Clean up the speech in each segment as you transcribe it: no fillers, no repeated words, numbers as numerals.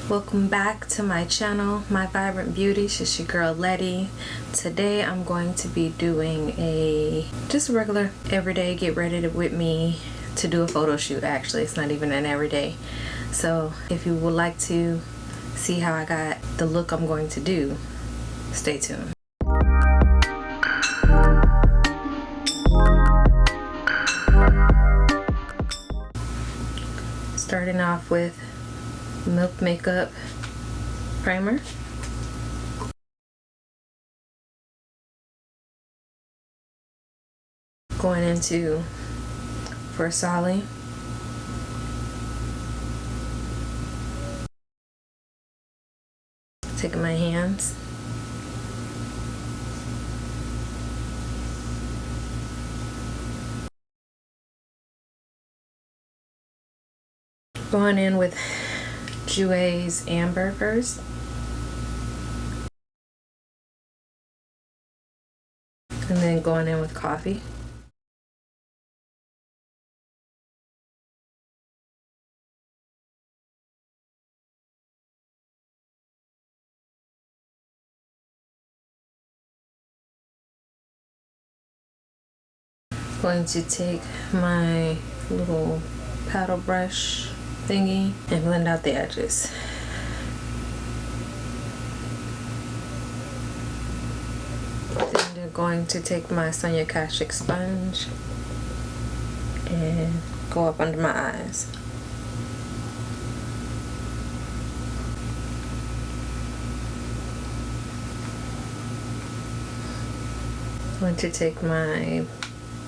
Welcome back to my channel, My Vibrant Beauties. It's your girl Letty. Today I'm going to be doing just a regular everyday get ready with me to do a photo shoot. Actually, it's not even an everyday. So if you would like to see how I got the look I'm going to do, stay tuned. Starting off with Milk Makeup primer. Going into Farsali. Taking my hands. Going in with Jouer's Amber first. And then going in with Coffee. Going to take my little paddle brush thingy and blend out the edges. Then they're going to take my Sonia Kashuk sponge and go up under my eyes. Going to take my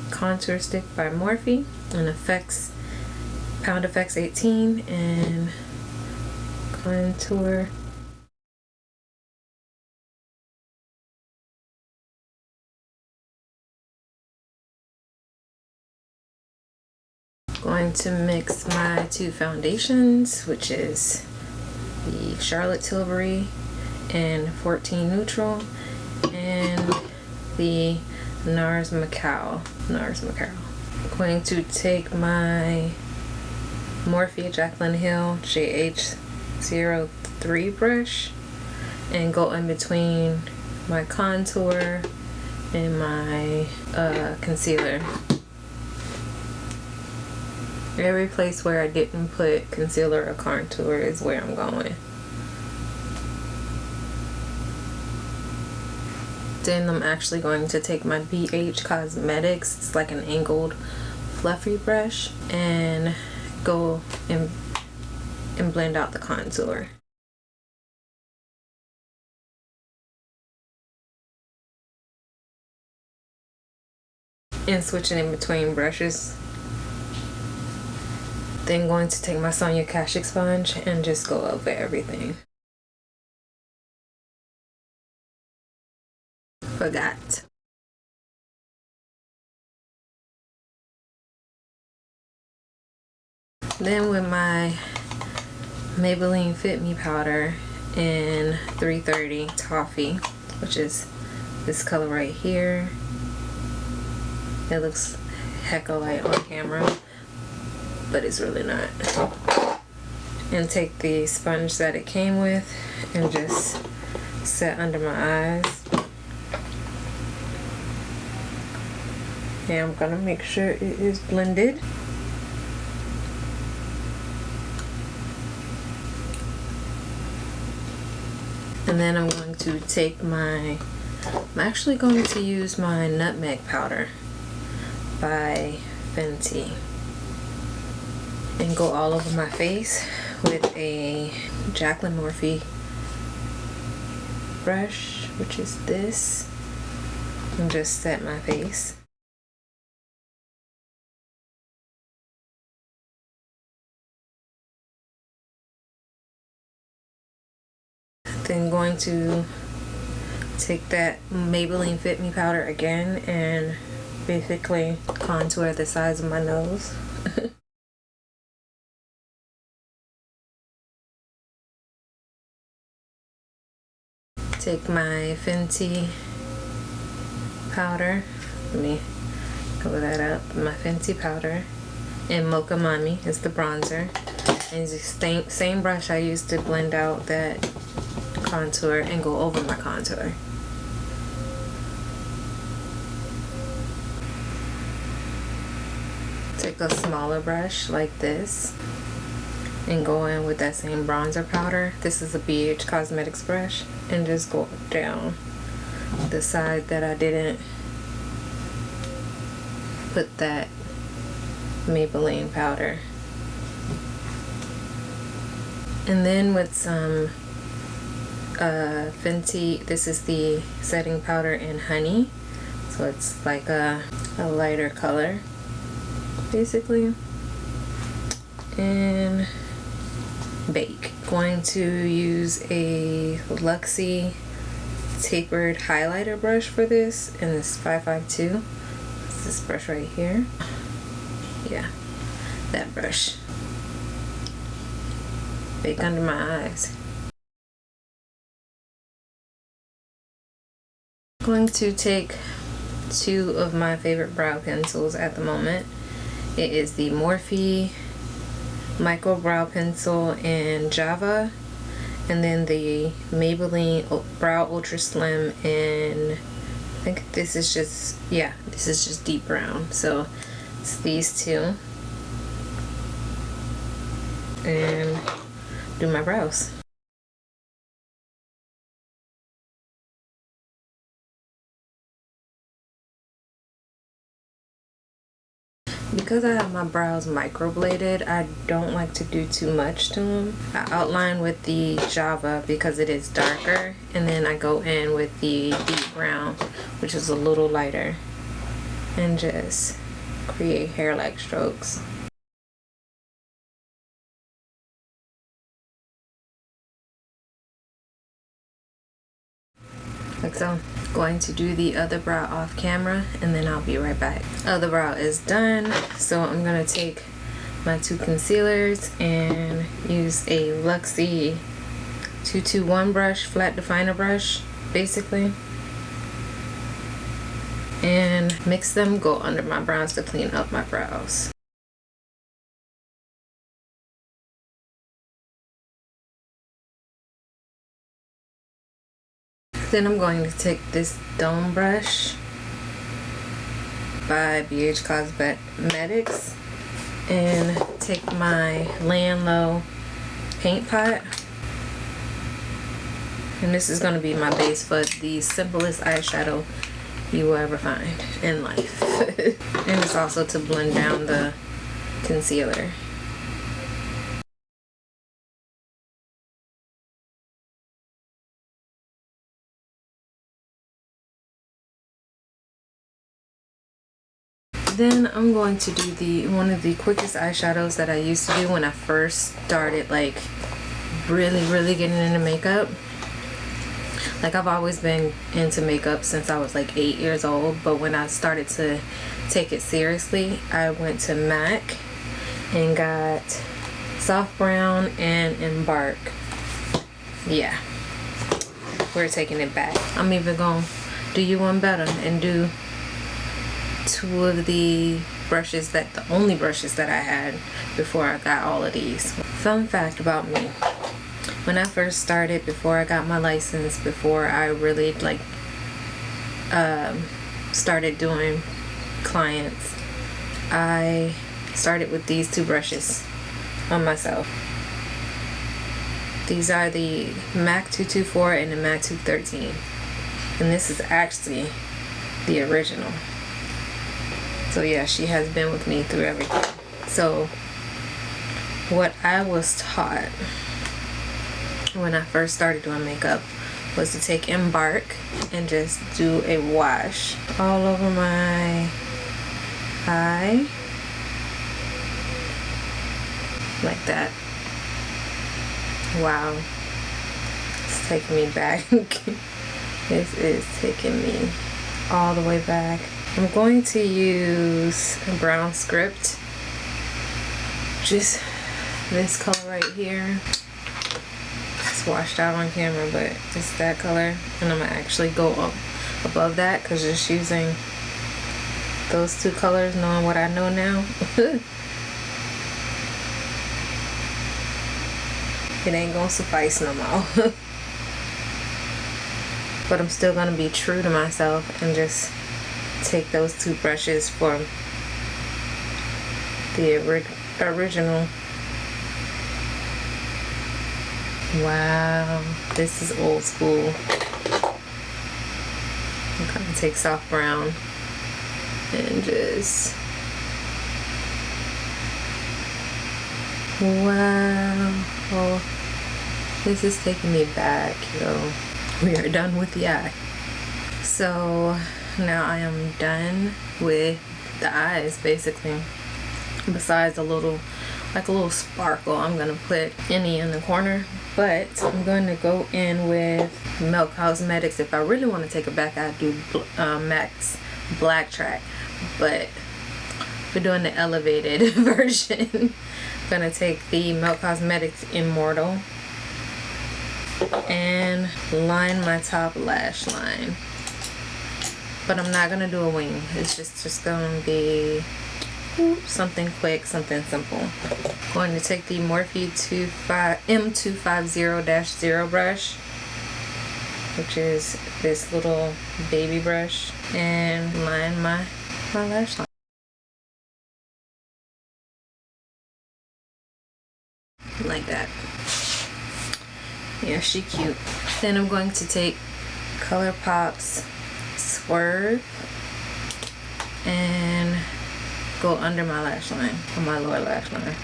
contour stick by Morphe and Pound Effects 18 and contour. Going to mix my two foundations, which is the Charlotte Tilbury and 14 Neutral and the NARS Macao. Going to take my Morphe Jaclyn Hill JH03 brush and go in between my contour and my concealer. Every place where I didn't put concealer or contour is where I'm going. Then I'm actually going to take my BH Cosmetics, it's like an angled fluffy brush, and go and blend out the contour. And switching in between brushes. Then going to take my Sonia Kashuk sponge and just go over everything. Forgot. Then with my Maybelline Fit Me powder in 330 Toffee, which is this color right here. It looks hecka light on camera, but it's really not. And take the sponge that it came with and just set under my eyes. And I'm gonna make sure it is blended. And then I'm going to take I'm actually going to use my Nutmeg powder by Fenty and go all over my face with a Jaclyn Morphe brush, which is this, and just set my face. Then going to take that Maybelline Fit Me powder again and basically contour the sides of my nose. Take my Fenty powder, let me cover that up, my Fenty powder, and Mocha Mami is the bronzer. And the same brush I used to blend out that contour and go over my contour. Take a smaller brush like this and go in with that same bronzer powder. This is a BH Cosmetics brush, and just go down the side that I didn't put that Maybelline powder. And then with some Fenty, this is the setting powder in Honey, so it's like a lighter color basically, and bake. Going to use a Luxie tapered highlighter brush for this, and this 552. It's this brush right here. Yeah, that brush. Bake under my eyes. I'm going to take two of my favorite brow pencils at the moment. It is the Morphe Micro Brow Pencil in Java, and then the Maybelline Brow Ultra Slim in, I think this is just, yeah, this is just deep brown. So it's these two, and do my brows. Because I have my brows microbladed, I don't like to do too much to them. I outline with the Java because it is darker, and then I go in with the deep brown, which is a little lighter, and just create hair-like strokes. Like so. Going to do the other brow off camera, and then I'll be right back. Other brow is done, so I'm gonna take my two concealers and use a Luxie 221 brush, flat definer brush basically, and mix them, go under my brows to clean up my brows. Then I'm going to take this dome brush by BH Cosmetics and take my Land Low paint pot. And this is going to be my base for the simplest eyeshadow you will ever find in life. And it's also to blend down the concealer. Then I'm going to do one of the quickest eyeshadows that I used to do when I first started, like really getting into makeup. Like, I've always been into makeup since I was like 8 years old, but when I started to take it seriously, I went to MAC and got Soft Brown and Embark. Yeah, we're taking it back. I'm even gonna do you one better and do two of the brushes, the only brushes that I had before I got all of these. Fun fact about me: when I first started, before I got my license, before I really like started doing clients, I started with these two brushes on myself. These are the MAC 224 and the MAC 213, and this is actually the original. So yeah, she has been with me through everything. So what I was taught when I first started doing makeup was to take Embark and just do a wash all over my eye, like that. Wow, it's taking me back. This is taking me all the way back. I'm going to use a brown script, just this color right here. It's washed out on camera, but it's that color, and I'm gonna actually go up above that, because just using those two colors, knowing what I know now, it ain't gonna suffice no more. But I'm still gonna be true to myself and just take those two brushes for the original. Wow, this is old school. I'm gonna take soft brown and just, wow. Oh, this is taking me back, yo. We are done with the eye. So now I am done with the eyes, basically. Besides a little, like a little sparkle, I'm gonna put any in the corner. But I'm going to go in with Milk Cosmetics. If I really want to take it back, I'd do Max Black Track. But we're doing the elevated version. I'm gonna take the Milk Cosmetics Immortal and line my top lash line. But I'm not gonna do a wing. It's just gonna be something quick, something simple. Going to take the Morphe M250-0 brush, which is this little baby brush, and line my lash line. Like that. Yeah, she cute. Then I'm going to take ColourPop's Swerve and go under my lash line, on my lower lash line.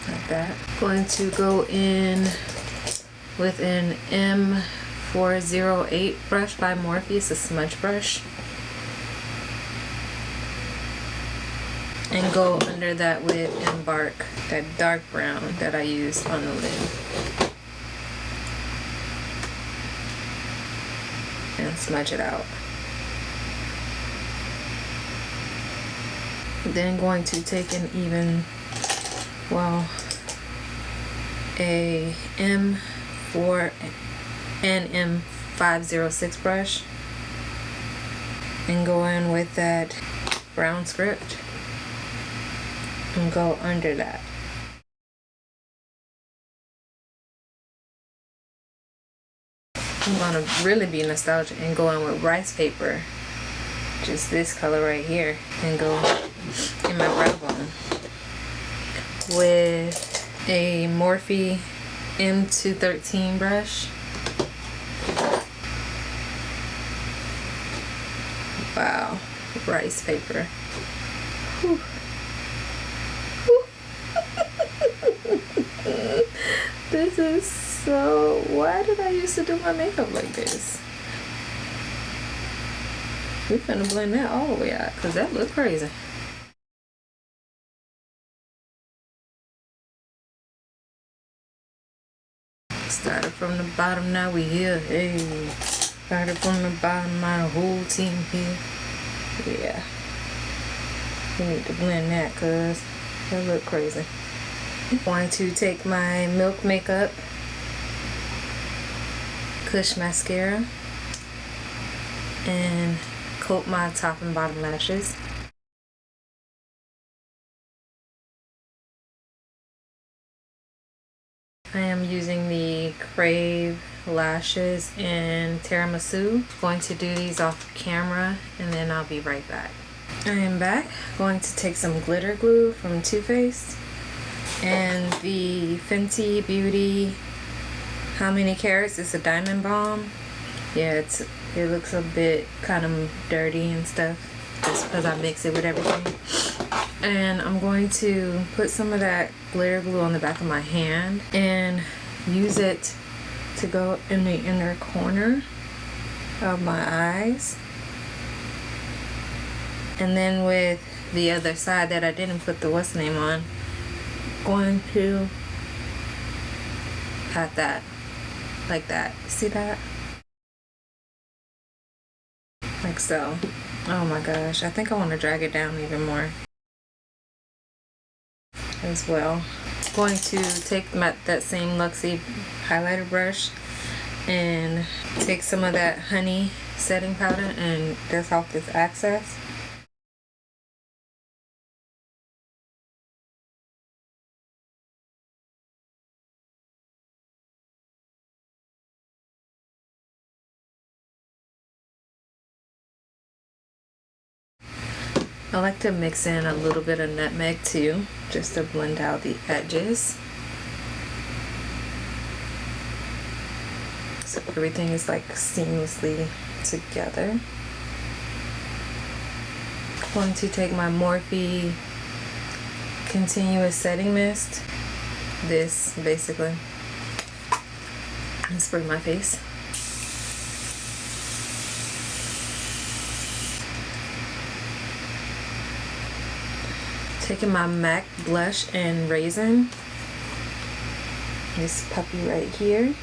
Like that. Going to go in with an M408 brush by Morphe. It's a smudge brush. And go under that with Embark, that dark brown that I used on the lid. And smudge it out. Then going to take an even, well, a M4 and M506 brush and go in with that brown script and go under that. I'm gonna really be nostalgic and go in with rice paper, just this color right here, and go in my brow bone with a Morphe M213 brush. Wow, rice paper. Whew. This is so, why did I used to do my makeup like this? We're gonna blend that all the way out because that look crazy. Started from the bottom, now we here. Hey, started from the bottom, my whole team here. Yeah, we need to blend that because that look crazy. I'm going to take my Milk Makeup Kush Mascara and coat my top and bottom lashes. I am using the Crave lashes in Tiramisu. Going to do these off camera and then I'll be right back. I am back. Going to take some glitter glue from Too Faced and the Fenty Beauty How Many Carats. It's a diamond balm. Yeah, it looks a bit kind of dirty and stuff just because I mix it with everything. And I'm going to put some of that glitter glue on the back of my hand and use it to go in the inner corner of my eyes. And then with the other side that I didn't put the what's name on, going to pat that like that. See that? Like so. Oh my gosh, I think I want to drag it down even more as well. Going to take that same Luxie highlighter brush and take some of that honey setting powder and dust off this excess. I like to mix in a little bit of nutmeg too, just to blend out the edges. So everything is like seamlessly together. I'm going to take my Morphe Continuous Setting Mist, this basically, and spray my face. Taking my MAC blush and Raisin, this puppy right here,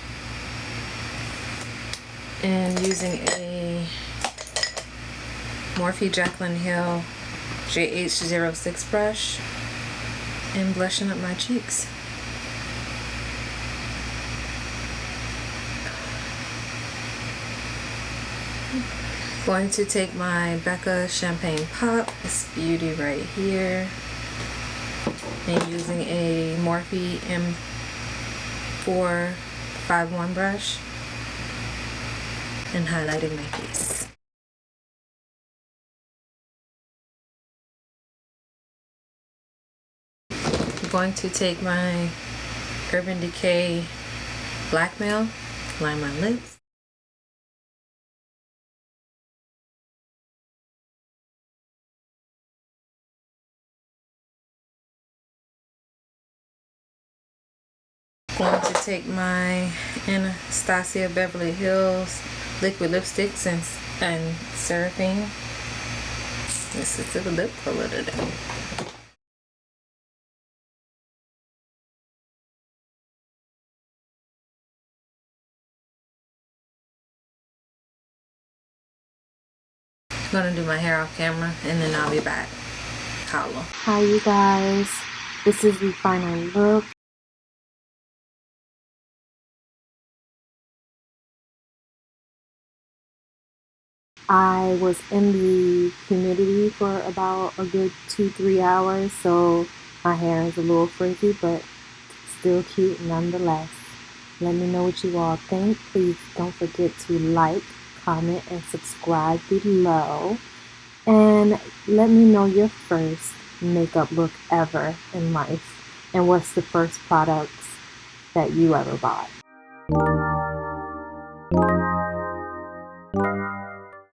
and using a Morphe Jaclyn Hill JH06 brush and blushing up my cheeks. Going to take my Becca Champagne Pop, this beauty right here, and using a Morphe M451 brush and highlighting my face. I'm going to take my Urban Decay Blackmail, line my lips. Going to take my Anastasia Beverly Hills liquid lipsticks and Seraphine. This is the lip color today. I'm gonna do my hair off camera and then I'll be back. Holla. Hi you guys, this is the final look. I was in the humidity for about a good 2-3 hours, so my hair is a little frizzy, but still cute nonetheless. Let me know what you all think. Please don't forget to like, comment, and subscribe below. And let me know your first makeup look ever in life, and what's the first products that you ever bought.